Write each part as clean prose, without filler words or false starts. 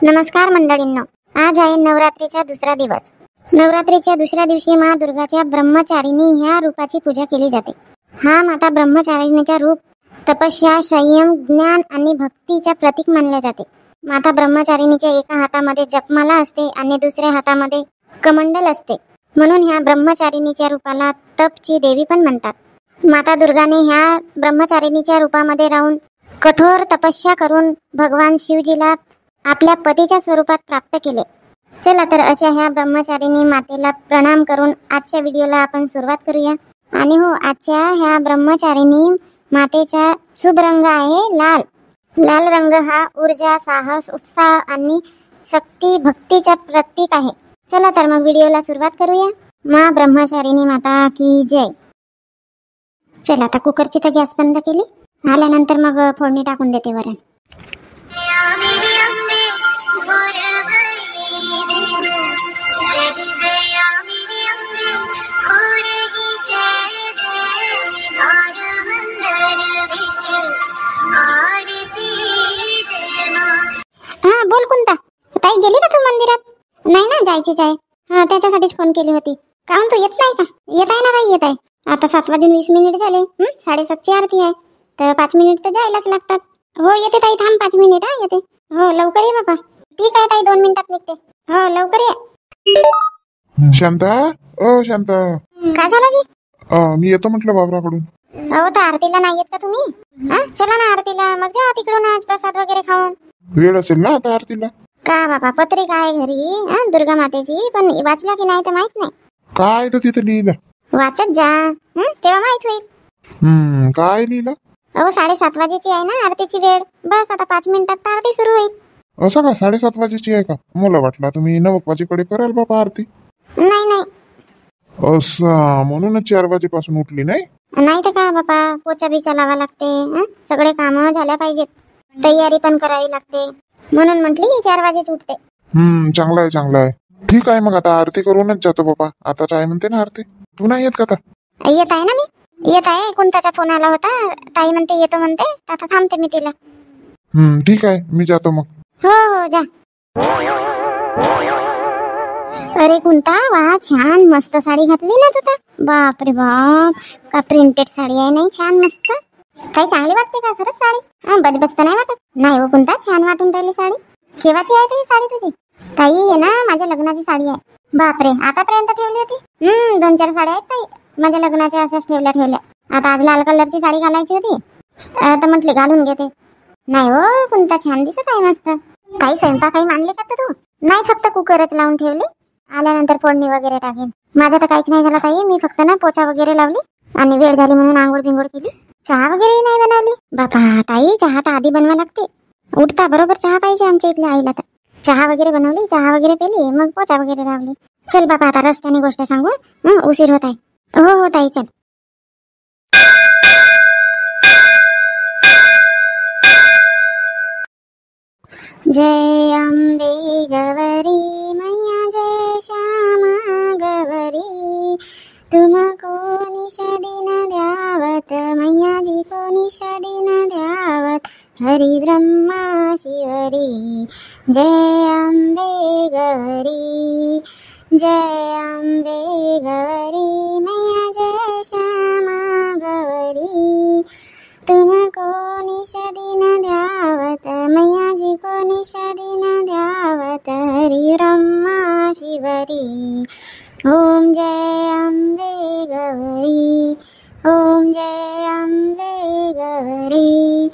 नमस्कार मंडळींनो, आज आहे नवरात्रीचा दुसरा दिवस. नवरात्रीच्या दुसऱ्या दिवशी माँ दुर्गाच्या ब्रह्मचारिणी ह्या रूपाची पूजा केली जाते. हा माता ब्रह्मचारिणीचा रूप तपस्या, संयम, ज्ञान आणि भक्तीच्या प्रतीक मानले जाते. माता ब्रह्मचारिणीच्या एका हातामध्ये जपमाला असते आणि दुसऱ्या हातामध्ये कमंडल असते, म्हणून ह्या ब्रह्मचारिणीच्या रूपाला तपची देवी पण म्हणतात. माता दुर्गाने ह्या ब्रह्मचारिणीच्या रूपामध्ये राहून कठोर तपस्या करून भगवान शिवजीला आपल्या पतीच्या स्वरूपात प्राप्त केले. चला तर अशा ह्या ब्रह्मचारिणी मातेला प्रणाम करून आजच्या व्हिडिओला आपण सुरुवात करूया. आणि हो, आजच्या ह्या ब्रह्मचारिणी मातेचा शुभ रंग आहे लाल. लाल रंग हा ऊर्जा, साहस, उत्साह आणि शक्ती, भक्तीचा प्रतीक आहे. चला तर मग व्हिडिओला सुरुवात करूया. माँ ब्रह्मचारिणी माता की जय. चला आता कुकरची तर गॅस बंद केली. आल्यानंतर मग फोडणी टाकून देते वरण. हा बोल कोणता ताई, गेली का तू मंदिरात? नाही ना, जायचीच आहे. हा, त्याच्यासाठीच फोन केली होती. काहून तू येत नाही का? येत आहे ना ताई, येत आहे. आता 7:20 झाले. 7:30ची आरती आहे, तर 5 मिनिट तर जायलाच लागतात. हो येते ताई, थांब 5 मिनिट. हा येते. हो लवकर ये बाबा. ठीक आहे ताई, 2 मिनिटात निघते. हो लवकर ये. शांता, ओ शांता, काय झालं जी? मी येतो म्हटलं बाबराकडून. हो, तर आरतीला नाही येत का तुम्ही? हा, चला ना आरतीला. मग जा तिकडून आज प्रसाद वगैरे खाऊन. वेळ असेल ना आता आरतीला? का बाबा, पत्रिका आहे घरी दुर्गा मातेची, पण वाचला की नाही तर माहित नाही. काय तर तिथे लिहिलं? वाचत जा, तेव्हा माहित होईल. काय लिहिलं? 7:30 वाजेची आहे ना आरतीची वेळ. बस आता 5 मिनिटात तर आरती सुरू होईल. असं का? 7:30 वाजेची आहे का? मला वाटलं तुम्ही 9 वाजेकडे कराल बाबा आरती. नाही नाही, असं म्हणूनच 4 वाजेपासून उठली नाही? नाही तर का बाबा, पोचा बिचा लावा लागते. सगळे कामं झाल्या पाहिजेत, तयारी पण करावी लागते, म्हणून म्हटली 4 वाजेच उठते. चांगलं आहे, चांगलं आहे. ठीक आहे, मग आता आरती करूनच जातो बाबा. आताच आहे म्हणते ना आरती. तू नाही येत का आता? येत आहे ना मी, येत आहे. कोणताचा फोन आला होता, ताई म्हणते येतो म्हणते. आता थांबते मी तिला. ठीक आहे, मी जातो मग. हो हो जा. अरे कोणता वा, छान मस्त साडी घातली ना तुझा. बाप रे बाप, का प्रिंटेड साडी आहे. नाही छान मस्त. काही चांगली वाटते का खरंच साडी? बजबज तर नाही वाटत? नाही हो कोणता, छान वाटून राहिली साडी. केव्हाची आहे ती साडी तुझी? ताई आहे ना, माझ्या लग्नाची साडी आहे. बापरे, आतापर्यंत ठेवली होती? 2-4 साड्या आहेत ताई माझ्या लग्नाच्या, अशाच ठेवल्या. आता आज लाल कलरची साडी घालायची होती, तर म्हटली घालून घेते. नाही हो कोणता, छान दिसत आहे मस्त. काही स्वयंपाक काही मांडले का तू? नाही, फक्त कुकरच लावून ठेवले. आल्यानंतर फोडणी वगैरे टाकेन. माझा तर काहीच नाही झाला ताई. मी फक्त ना पोचा वगैरे लावली आणि वेळ झाली म्हणून आंघोळ बिंघोळ केली. चहा वगैरे नाही बनवली. बापा ताई, चहा तर आधी बनवा लागते. उठता बरोबर चहा पाहिजे आमच्या इथल्या आईला. तर चहा वगैरे बनवली, चहा वगैरे पेली, मग पोचा वगैरे लावली. चल बाबा, आता रस्त्याने गोष्ट सांगू, उशीर होत आहे. हो हो ताई, चल. जय अंबे गौरी मैया, जय श्यामा गौरी, तुमको निश दिन द्यावत मैया जी को निश दिन द्यावत, हरि ब्रह्मा शिवरी. जय अंबे गौरी, जय अंबे गौरी मैया, जय श्यामा गौरी, तुमको निश दिन द्यावत मैया जी को निश दिन द्यावत, हरि ब्रह्मा शिवरी. ओम जय अंबे गौरी, ओम जय अंबे गौरी,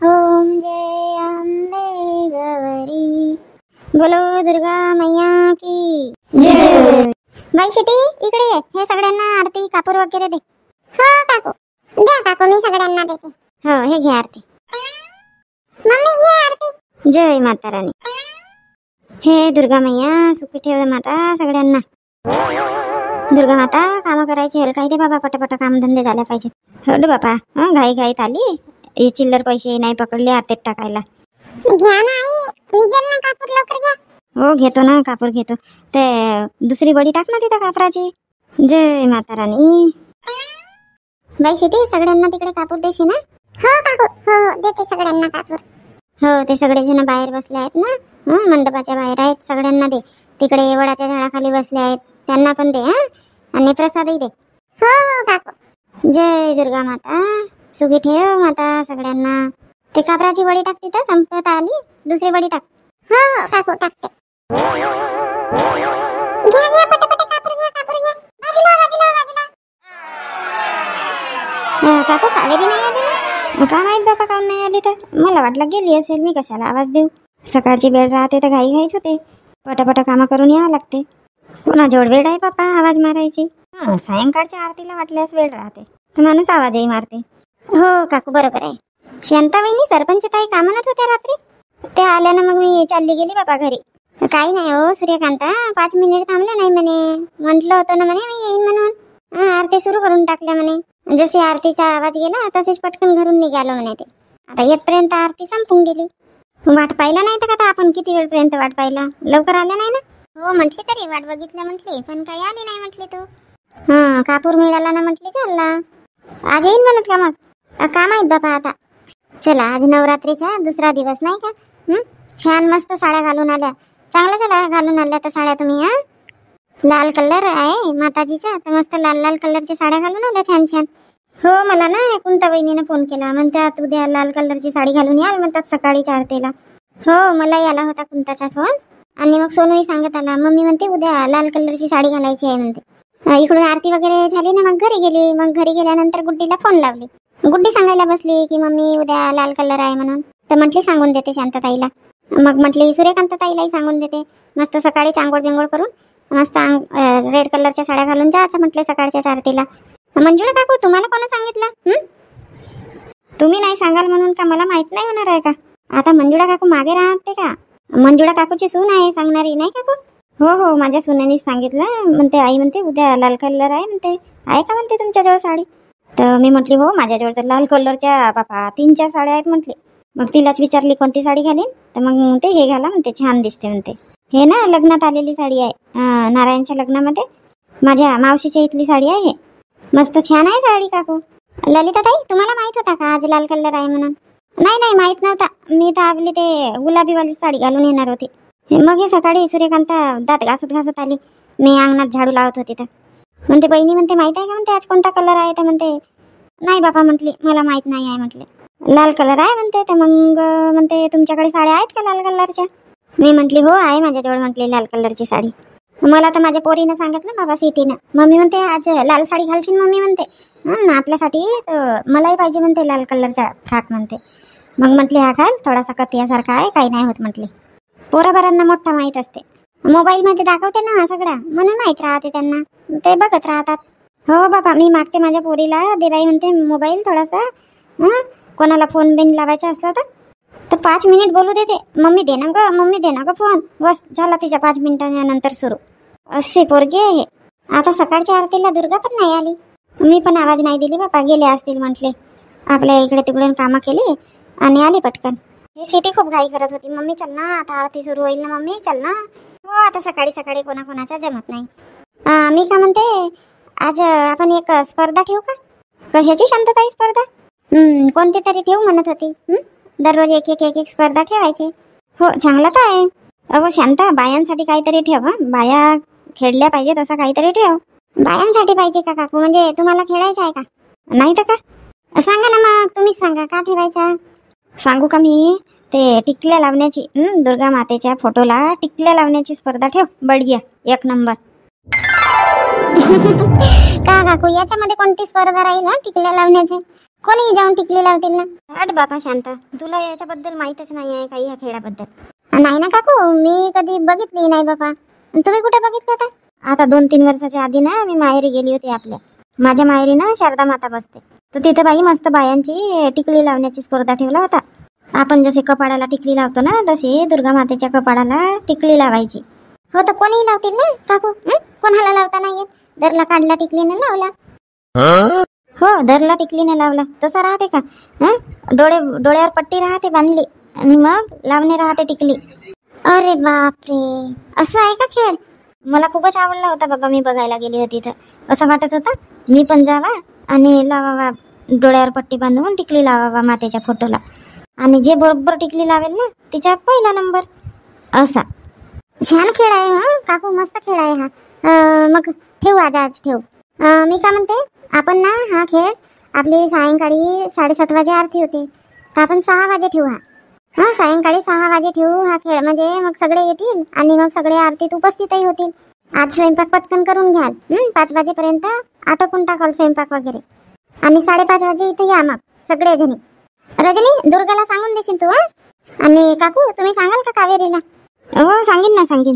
ओम जय अंबे गौरी. बोलो दुर्गा मैया की जय. बाई शिटी, इकडे ये. हे सगळ्यांना आरती कापूर वगैरे दे. हो काकू, द्या काकू, मी सगळ्यांना देते. हो, हे घे आरती. मम्मी घे आरती. जय माता राणी. हे दुर्गा मैया सुखी ठेव माता सगळ्यांना. दुर्गा माता, काम करायची हेल काही दे बाबा, पटापट कामधंदे झाले पाहिजे. हो दे बापा. घाई घाईत आली, हे चिल्लर पैसे नाही पकडले आरतीत टाकायला. घ्या ना आई, विजल ना कापूर लवकर घ्या. हो घेतो ना, कापूर घेतो. ते दुसरी बडी टाक ना तिथं कापराची. जय माता राणी. बाई शिटी, सगळ्यांना तिकडे कापूर देशी ना? हो काकू, हो देते सगळ्यांना कापूर. हो, ते सगळे जण बाहेर बसले आहेत ना. मंडपाच्या बाहेर आहेत. सगळ्यांना दे. तिकडे वडाच्या झाडाखाली बसले आहेत, त्यांना पण दे. आणि प्रसादही दे. हो हो काकू. जय दुर्गा माता. सुखी ठेव माता सगळ्यांना. ते कापराची वडी टाकते तर संपत आली. दुसरी वडी टाक. हो हो काकू टाकते. घ्या घ्या पटापट कापूर घ्या, कापूर घ्या. बाजूला बाजूला बाजूला. काकू कावेरी नाही आली ना? का माहित बाबा काम नाही आली तर. मला वाटलं गेली असेल. मी कशाला आवाज देऊ. सकाळची वेळ राहते तर घाई घाईच होते. पटापट कामं करून यावं लागते. कोणाजवळ वेळ आहे बापा आवाज मारायची. सायंकाळच्या आरतीला वाटल्यास वेळ राहते तर माणूस आवाजही मारते. हो काकू बरोबर आहे. शांताबाईनी सरपंच ताई कामात होत्या रात्री. त्या आल्यानं मग मी चालली गेली बापा घरी. काही नाही हो सूर्यकांता, 5 मिनिट थांबले नाही म्हणे. म्हटलं होतं ना म्हणे मी येईन म्हणून. आरती सुरू करून टाकल्या म्हणे. जशी आरतीचा आवाज गेला तसेच पटकन घरून निघालो म्हणे ते. आता येतपर्यंत आरती संपून गेली. वाट पाहिला नाही तर का आपण किती वेळपर्यंत वाट पाहिला. लवकर आल्या नाही ना. हो म्हटली तरी वाट बघितलं म्हटली, पण काही आली नाही म्हटली तू. कापूर मिळाला ना म्हटली चालला. आज येईन म्हणत का मग. का माहित बापा आता. चला आज नवरात्रीचा दुसरा दिवस नाही का. छान मस्त साड्या घालून आल्या. चांगल्या चला घालून आल्या तर साड्या तुम्ही. लाल कलर आहे माताजीचा तर मस्त लाल लाल कलरच्या साड्या घालून आल्या छान छान. हो मला ना कुंता वहिनीनं फोन केला. म्हणतात उद्या लाल कलरची साडी घालून याल म्हणतात सकाळी 4 ला. हो मला याला होता कुंताचा फोन. आणि मग सोनूही सांगत आला. मम्मी म्हणते उद्या लाल कलरची साडी घालायची आहे म्हणते. इकडून आरती वगैरे झाली ना मग घरी गेली. मग घरी गेल्यानंतर गुड्डीला फोन लावली. गुड्डी सांगायला बसली की मम्मी उद्या लाल कलर आहे म्हणून. तर म्हटली सांगून देते शांतताईला. मग म्हटली सूर्यकांत ताईलाही सांगून देते. मस्त सकाळी आंघोळ बिंगोळ करून मस्त रेड कलरच्या साड्या घालून जायचं म्हटले सकाळच्या आरतीला. मंजुळा काकू तुम्हाला कोण सांगितलं. तुम्ही नाही सांगाल म्हणून का मला माहित नाही होणार आहे का. आता मंजुळा काकू मागे राहते का. मंजुळा काकूची सून आहे सांगणारी नाही काकू. हो हो माझ्या सुनेनीच सांगितलं. म्हणते आई म्हणते उद्या लाल कलर आहे म्हणते. आहे का म्हणते तुमच्याजवळ साडी. तर मी म्हटली हो माझ्याजवळ तर लाल कलरच्या बापा 3-4 साड्या आहेत म्हटली. मग तिलाच विचारली कोणती साडी घालीन. तर मग ते हे घाला म्हणते छान दिसते म्हणते. हे ना लग्नात आलेली साडी आहे. नारायणच्या लग्नामध्ये माझ्या मावशीच्या इथली साडी आहे. मस्त छान आहे साडी काकू. ललिता ताई तुम्हाला माहित होता का आज लाल कलर आहे म्हणून. नाही नाही माहित नव्हता. मी तर आपली ते गुलाबीवाली साडी घालून येणार होती. मग हे सकाळी सूर्यकांता दात घासत घासत आली. मी अंगणात झाडू लावत होती तर म्हणते बहिणी म्हणते माहित आहे का म्हणते आज कोणता कलर आहे. तर म्हणते नाही बापा म्हटली मला माहित नाही आहे म्हटले. लाल कलर आहे म्हणते. तर मग म्हणते तुमच्याकडे साड्या आहेत का लाल कलरच्या. मी म्हटली हो आहे माझ्याजवळ म्हटली लाल कलरची साडी. मला तर माझ्या पोरीनं सांगितलं बाबा सिटीनं. मम्मी म्हणते आज लाल साडी घालशील मम्मी म्हणते. आपल्यासाठी मलाही पाहिजे म्हणते लाल कलरचा फ्रॉक म्हणते. मग म्हटली हा घाल थोडासा कथियासारखा आहे काही नाही होत म्हटली. पोराबारांना मोठा माहीत असते. मोबाईलमध्ये दाखवते ना हा सगळा म्हणून माहीत राहते त्यांना. ते बघत राहतात. हो बाबा मी मागते माझ्या पोरीला दे बाई म्हणते मोबाईल थोडासा. कोणाला फोन बिन लावायचा असला तर 5 मिनिट बोलू देते. मम्मी दे ना ग फोन. बस झाला तिच्या 5 मिनिटांच्या नंतर सुरू. असे पोरगी आहे. आता सकाळच्या आरतीला दुर्गा पण नाही आली. मी पण आवाज नाही दिली बापा. गेले असतील म्हटले आपल्या इकडे तिकडून कामं केली आणि आली पटकन. हे सिटी खूप घाई करत होती. मम्मी चल ना आता आरती सुरू होईल ना मम्मी चल ना. हो आता सकाळी सकाळी कोणाकोणाचा जमत नाही. मी का म्हणते आज आपण एक स्पर्धा ठेवू का. कशाची शांतताई स्पर्धा. कोणती तरी ठेवू म्हणत होती. दररोज एक एक स्पर्धा ठेवायची. हो चांगला तर आहे. अहो शांता बायांसाठी काहीतरी ठेव. बाया खेळल्या पाहिजेत असं काहीतरी ठेव. बायांसाठी पाहिजे का काकू म्हणजे तुम्हाला खेळायचं आहे का. नाही तर का सांगा ना मग तुम्हीच सांगा का ठेवायचा. सांगू का मी. ते टिकल्या लावण्याची दुर्गा मातेच्या फोटोला टिकल्या लावण्याची स्पर्धा ठेव. बढिया 1 नंबर. का काकू याच्यामध्ये कोणती स्पर्धा राहील टिकल्या लावण्याची. कोणी जाऊन टिकली लावतील ना. हट बापा शांता तुला याच्याबद्दल माहीतच नाही आहे काही या खेळाबद्दल. नाही ना काकू मी कधी बघितली नाही बापा. तुम्ही कुठे बघितलं होतं. आता 2-3 वर्षाच्या आधी ना मी माहेरी गेली होती. आपल्या माझ्या माहेरी ना शारदा माता बसते. तर तिथे बाई मस्त बायांची टिकली लावण्याची स्पर्धा ठेवला होता. आपण जसे कपाडाला टिकली लावतो ना तशी दुर्गा मातेच्या कपाडाला टिकली लावायची. हो तर कोणीही लावतील ना काकू. कोणाला लावता नाही येत. दरला काढला टिकलीने लावला. हो दरला टिकलीने लावला तसा राहते का. डोळ्यावर पट्टी राहते बांधली आणि मग लावणे राहते टिकली. अरे बापरे असं आहे का खेळ. मला खूपच आवडला होता बाबा. मी बघायला गेली होती तर असं वाटत होता मी पण जावा आणि लावावा डोळ्यावर पट्टी बांधून टिकली लावावा मातेच्या फोटोला. आणि जे बरोबर टिकली लावेल ना तिच्या पहिला नंबर. असा छान खेळ आहे हा काकू, मस्त खेळ आहे हा. मग ठेवू आज ठेवू. मी काय म्हणते, आपण ना हा खेळ आपली सायंकाळी 7:30 वाजे आरती होते, तर आपण 6 वाजे ठेवू हा सायंकाळी 6 वाजे ठेवू हा खेळ. म्हणजे मग सगळे येतील आणि मग सगळे आरतीत उपस्थितही होतील. आज स्वयंपाक पटकन करून घ्याल. 5 वाजेपर्यंत आटोपून टाकाल स्वयंपाक वगैरे, आणि 5:30 वाजे इथे या मग सगळे जणी. रजनी, दुर्गाला सांगून देशील तू हा. आणि काकू तुम्ही सांगाल का कावेरीला? हो सांगेन ना, सांगेन.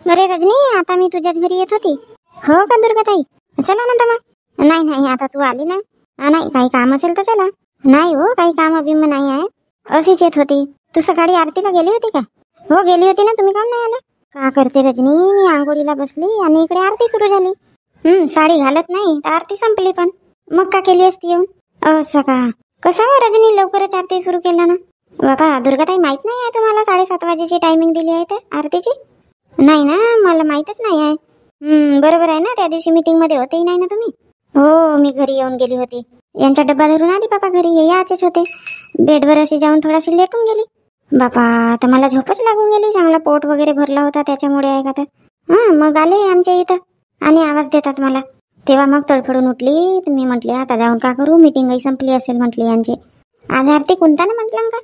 अरे रजनी, आता मी तुझ्याच घरी येत होती. हो का दुर्गाताई? चला ना तर मग. नाही आता तू आली ना. नाही काही काम असेल तर चला. नाही हो, काही काम बिम नाही आहे, अशीच येत होती. तू सकाळी आरतीला गेली होती का? हो गेली होती ना, तुम्ही काऊन नाही आला? का करते रजनी, मी आंघोळीला बसली आणि इकडे आरती सुरू झाली. साडी घालत नाही तर आरती संपली. पण मग का केली असती येऊन? असं का? कसं हो रजनी, लवकरच आरती सुरू केला ना. बाबा दुर्गाताई, माहित नाही आहे तुम्हाला 7:30 वाजेची टायमिंग दिली आहे तर आरतीची? नाही ना, मला माहीतच नाही आहे. बरोबर आहे ना, त्या दिवशी मीटिंग मध्ये होतेही नाही ना तुम्ही. हो मी घरी येऊन गेली होती, यांचा डब्बा धरून आली बापा घरी. हे याचेच होते, बेडवर अशी जाऊन थोडाशी लेटून गेली. बापा तर मला झोपच लागून गेली, चांगला पोट वगैरे भरला होता त्याच्यामुळे आहे का तर. मग आले आमच्या इथं आणि आवाज देतात मला, तेव्हा मग तडफडून उठली. मी म्हटली आता जाऊन का करू, मीटिंगही संपली असेल म्हटली यांची. आज आरती कुंता ना म्हटलं का?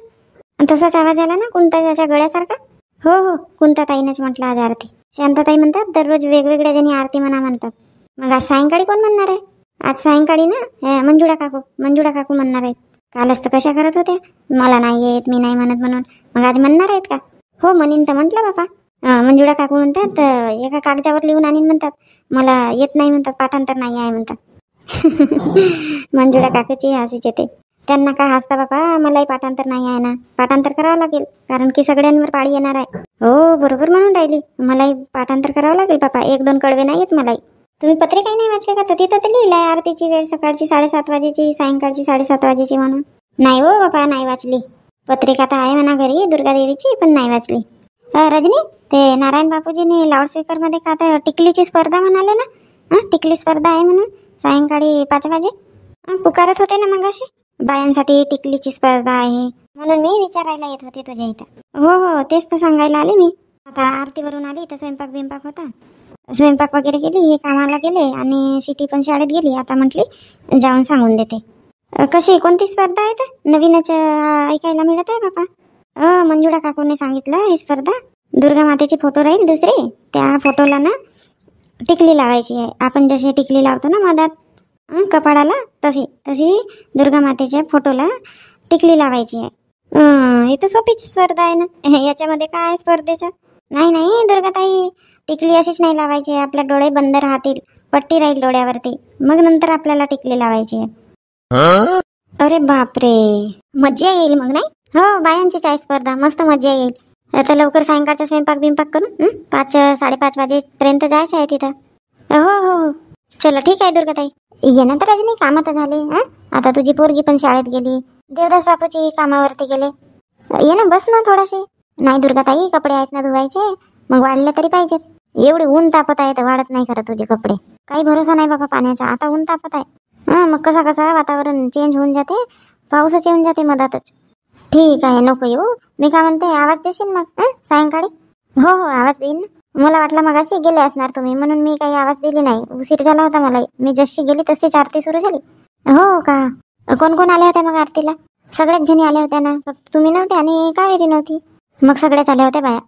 तसाच आवाज आला ना कुंता त्याच्या गळ्यासारखा. हो कुंताताईनंच म्हटलं आज आरती. शांताताई म्हणतात दररोज वेगवेगळ्या जणी आरती म्हणतात. मग आज सायंकाळी कोण म्हणणार आहे? आज सायंकाळी ना मंजुळा काकू म्हणणार आहेत. कालच तर कशा करत होत्या, मला नाही येत, मी नाही म्हणत म्हणून. मग आज म्हणणार आहेत का? हो म्हणीन तर म्हटलं बापा. मंजुळा काकू म्हणतात एका कागदावर लिहून आणीन म्हणतात, मला येत नाही म्हणतात, पाठांतर नाही आहे म्हणतात. मंजुळा काकूची हसीच येते. त्यांना काय हसता बापा, मलाही पाठांतर नाही आहे ना. पाठांतर करावं लागेल, कारण की सगळ्यांवर पाळी येणार आहे. हो बरोबर म्हणून राहिली, मलाही पाठांतर करावं लागेल बापा. 1-2 कडवे नाही येत मलाही. तुम्ही पत्रिका नाही वाचले का? तर तिथं तर लिहिलंय आरतीची वेळ सकाळची 7:30 वाजेची, सायंकाळची 7:30 वाजेची म्हणून. नाही हो बापा, नाही वाचली. पत्रिका तर आहे म्हणा घरी दुर्गादेवीची, पण नाही वाचली. रजनी, ते नारायण बापूजीने लाऊडस्पीकर मध्ये का तर टिकलीची स्पर्धा म्हणाले ना. टिकली स्पर्धा आहे म्हणून सायंकाळी 5 वाजे पुकारत होते ना मग अशी. बायांसाठी टिकलीची स्पर्धा आहे म्हणून मी विचारायला येत होते तुझ्या इथं. हो तेच तर सांगायला आले मी. आता आरतीवरून आली तर स्वयंपाक बिंपाक होता, स्वयंपाक वगैरे केली, हे कामाला गेले आणि सिटी पण शाळेत गेली. आता म्हटली जाऊन सांगून देते. कशी कोणती स्पर्धा आहे तर नवीनच ऐकायला मिळत आहे बापा. मंजुळा काकूने सांगितलं ही स्पर्धा दुर्गा मातेचे फोटो राहील दुसरे, त्या फोटोला ना टिकली लावायची आहे. आपण जशी टिकली लावतो ना मधात कपाळाला, तशी दुर्गा मातेच्या फोटोला टिकली लावायची आहे. हे तर सोपीच स्पर्धा आहे ना, याच्यामध्ये काय आहे स्पर्धेचं? नाही दुर्गाताई, टिकली अशीच नाही लावायची आहे. आपले डोळे बंद राहतील, पट्टी राहील डोळ्यावरती, मग नंतर आपल्याला टिकली लावायची आहे. अरे बापरे, मज्जा येईल मग. नाही हो, बायांचीच आहे स्पर्धा, मस्त मज्जा येईल. आता लवकर सायंकाळचा स्वयंपाक बिंपाक करून 5-5:30 वाजेपर्यंत जायचं आहे तिथं. हो चला ठीक आहे दुर्गाताई. ये ना तर रजनी, कामं तर झाले. आता तुझी पोरगी पण शाळेत गेली, देवदास बापूची कामावरती गेले. ये ना, बस ना थोडाशी. नाही दुर्गाताई, कपडे आहेत ना धुवायचे, मग वाढले तरी पाहिजेत. एवढे ऊन तापत आहे तर वाढत नाही खरं तुझे कपडे. काही भरोसा नाही बाबा पाण्याचा, आता ऊन तापत आहे. मग कसा वातावरण चेंज होऊन जाते, पाऊसच येऊन जाते मधातच. ठीक आहे, नको येऊ. मी काय म्हणते, आवाज देशील मग सायंकाळी? हो आवाज देईन ना. मला वाटलं मग अशी गेले असणार तुम्ही, म्हणून मी काही आवाज दिली नाही. उशीर झाला होता मला, मी जशी गेली तशीच आरती सुरू झाली. हो का? कोण आल्या होत्या मग आरतीला? सगळ्याच जणी आल्या होत्या ना, फक्त तुम्ही नव्हते आणि कावेरी नव्हती. मग सगळ्याच आल्या होत्या बाया.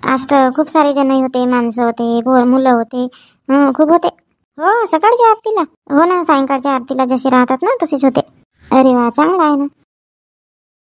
आज तर खूप सारे जण होते, माणसं होते, मुलं होते, खूप होते. हो सकाळच्या आरतीला? हो ना, सायंकाळच्या आरतीला जसे राहतात ना तसेच होते. अरे वा, चांगला आहे ना.